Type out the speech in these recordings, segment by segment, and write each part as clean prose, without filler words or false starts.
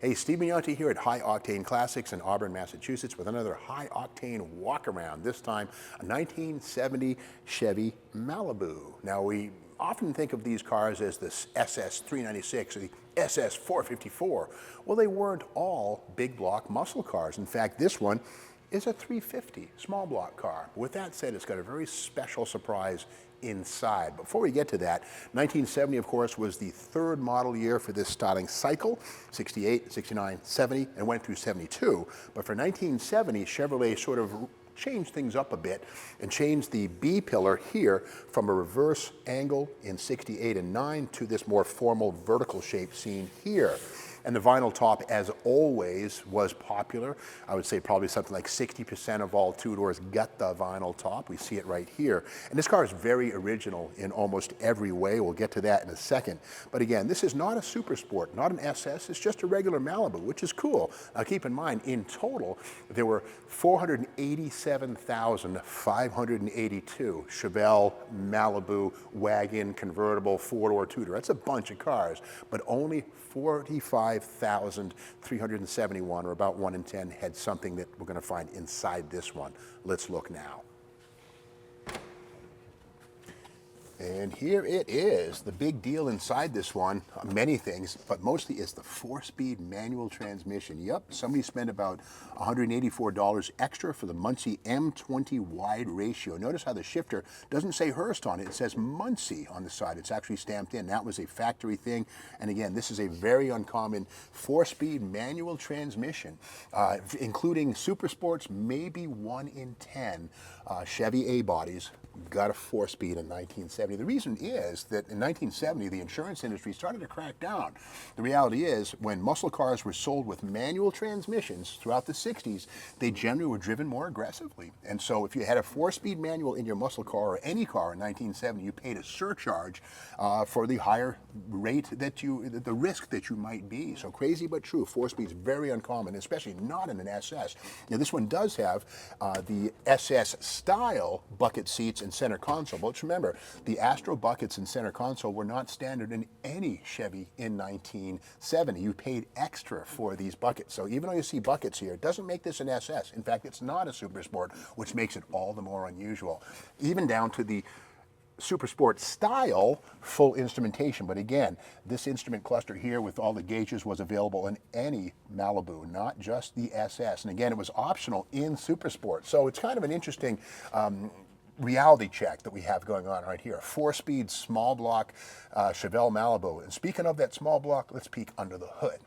Hey, Steve Muncie here at High Octane Classics in Auburn, Massachusetts with another high octane walk-around, this time a 1970 Chevy Malibu. Now, we often think of these cars as the SS 396 or the SS 454. Well, they weren't all big block muscle cars. In fact, this one is a 350 small block car. With that said, it's got a very special surprise inside. Before we get to that, 1970, of course, was the third model year for this styling cycle, 68, 69, 70, and went through 72. But for 1970, Chevrolet sort of changed things up a bit and changed the B pillar here from a reverse angle in 68 and 9 to this more formal vertical shape seen here. And the vinyl top, as always, was popular. I would say probably something like 60% of all two-doors got the vinyl top. We see it right here. And this car is very original in almost every way. We'll get to that in a second. But again, this is not a super sport, not an SS. It's just a regular Malibu, which is cool. Now keep in mind, in total, there were 487,582 Chevelle Malibu wagon convertible four-door two-door. That's a bunch of cars, but only 45,371, or about 1 in 10, had something that we're going to find inside this one. Let's look now. And here it is. The big deal inside this one, many things, but mostly is the 4-speed manual transmission. Yep, somebody spent about $184 extra for the Muncie M20 wide ratio. Notice how the shifter doesn't say Hurst on it. It says Muncie on the side. It's actually stamped in. That was a factory thing. And again, this is a very uncommon 4-speed manual transmission, including super sports, maybe 1 in 10 Chevy A-bodies got a 4-speed in 1970. The reason is that in 1970, the insurance industry started to crack down. The reality is, when muscle cars were sold with manual transmissions throughout the 60s, they generally were driven more aggressively. And so if you had a 4-speed manual in your muscle car or any car in 1970, you paid a surcharge for the higher rate that the risk that you might be. So crazy but true, 4-speed is very uncommon, especially not in an SS. Now this one does have the SS style bucket seats and center console. But remember, the Astro buckets and center console were not standard in any Chevy in 1970. You paid extra for these buckets. So even though you see buckets here, it doesn't make this an SS. In fact, it's not a super sport, which makes it all the more unusual. Even down to the super sport style full instrumentation. But again, this instrument cluster here with all the gauges was available in any Malibu, not just the SS. And again, it was optional in super sport. So it's kind of an interesting reality check that we have going on right here. 4-speed small block Chevelle Malibu. And speaking of that small block, let's peek under the hood.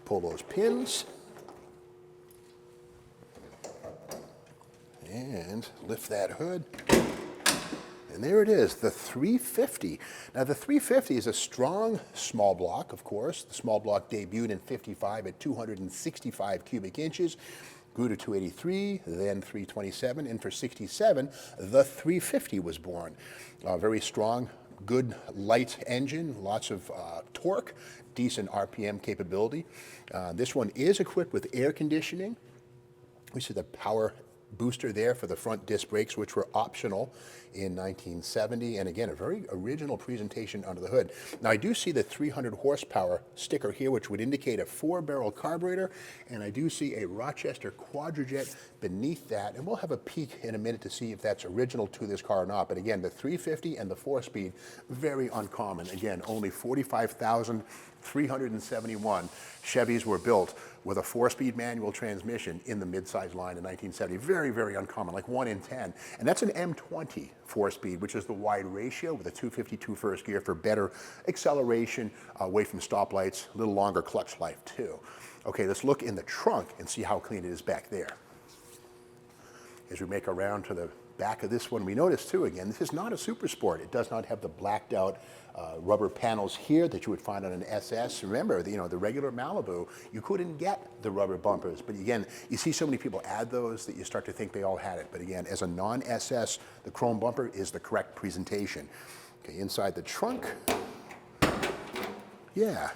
Pull those pins and lift that hood. And there it is, the 350. Now the 350 is a strong small block, of course. The small block debuted in 55 at 265 cubic inches, grew to 283, then 327, and for 67, the 350 was born. Very strong, good light engine, lots of torque, decent RPM capability. This one is equipped with air conditioning. We see the power booster there for the front disc brakes, which were optional in 1970. And again, a very original presentation under the hood. Now I do see the 300 horsepower sticker here, which would indicate a 4-barrel carburetor. And I do see a Rochester Quadrajet beneath that. And we'll have a peek in a minute to see if that's original to this car or not. But again, the 350 and the 4-speed, very uncommon. Again, only 45,371 Chevys were built with a 4-speed manual transmission in the midsize line in 1970. Very, very uncommon, like 1 in 10. And that's an M20 4-speed, which is the wide ratio with a 252 first gear for better acceleration away from stoplights, a little longer clutch life too. Okay, let's look in the trunk and see how clean it is back there. As we make our round to the back of this one, we notice too, again, this is not a super sport. It does not have the blacked out rubber panels here that you would find on an SS. Remember, the regular Malibu, you couldn't get the rubber bumpers. But again, you see so many people add those that you start to think they all had it. But again, as a non-SS, the chrome bumper is the correct presentation. Okay, inside the trunk, yeah.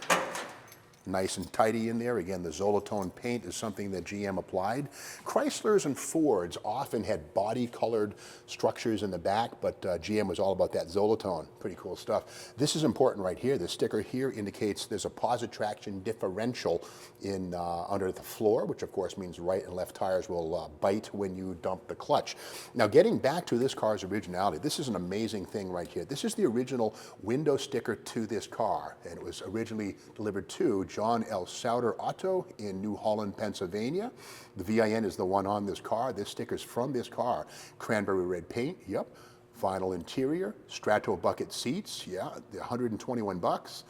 nice and tidy in there. Again, the Zolatone paint is something that GM applied. Chryslers and Fords often had body-colored structures in the back, but GM was all about that Zolatone. Pretty cool stuff. This is important right here. The sticker here indicates there's a posi-traction differential in under the floor, which of course means right and left tires will bite when you dump the clutch. Now, getting back to this car's originality, this is an amazing thing right here. This is the original window sticker to this car, and it was originally delivered to John L. Sauter Auto in New Holland, Pennsylvania. The VIN is the one on this car. This sticker's from this car. Cranberry red paint, yep. Vinyl interior, Strato-Bucket seats, yeah, 121 bucks.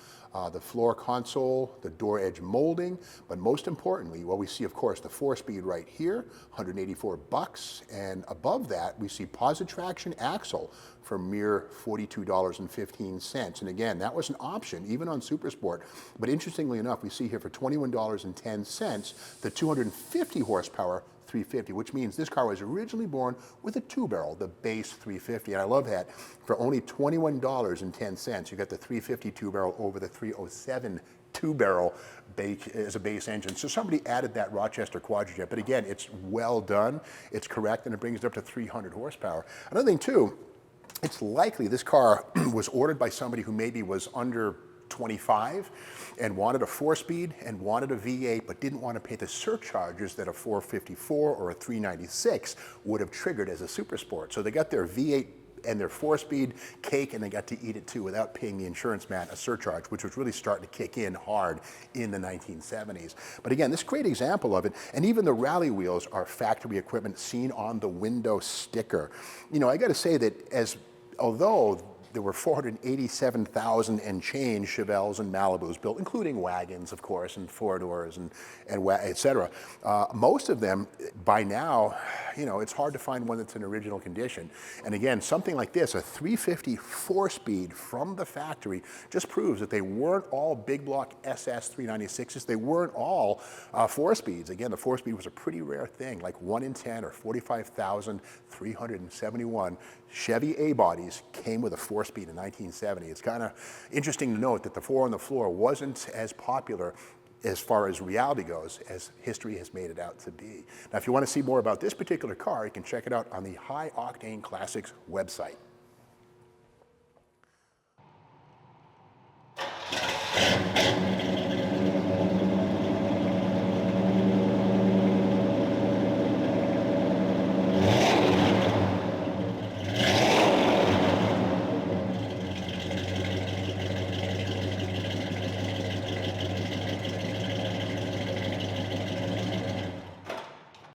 The floor console, the door edge molding, but most importantly, well, we see, of course, the 4-speed right here, 184 bucks, and above that, we see posi-traction axle for mere $42.15. And again, that was an option, even on Super Sport. But interestingly enough, we see here for $21.10, the 250 horsepower 350, which means this car was originally born with a 2-barrel, the base 350. And I love that. For only $21.10, you got the 350 2-barrel over the 307 2-barrel as a base engine. So somebody added that Rochester Quadrajet. But again, it's well done. It's correct, and it brings it up to 300 horsepower. Another thing, too, it's likely this car was ordered by somebody who maybe was under 25 and wanted a 4-speed and wanted a V8 but didn't want to pay the surcharges that a 454 or a 396 would have triggered as a Super Sport. So they got their V8 and their 4-speed cake, and they got to eat it too without paying the insurance man a surcharge, which was really starting to kick in hard in the 1970s. But again, this great example of it, and even the rally wheels are factory equipment seen on the window sticker. You know, I got to say that although there were 487,000 and change Chevelles and Malibus built, including wagons, of course, and four-doors and et cetera. Most of them, by now, you know, it's hard to find one that's in original condition. And again, something like this, a 350 4-speed from the factory, just proves that they weren't all big block SS 396s. They weren't all 4-speeds. Again, the 4-speed was a pretty rare thing, like 1 in 10 or 45,371 Chevy A-bodies came with a 4-speed in 1970. It's kind of interesting to note that the 4 on the floor wasn't as popular as far as reality goes as history has made it out to be. Now, if you want to see more about this particular car, you can check it out on the High Octane Classics website.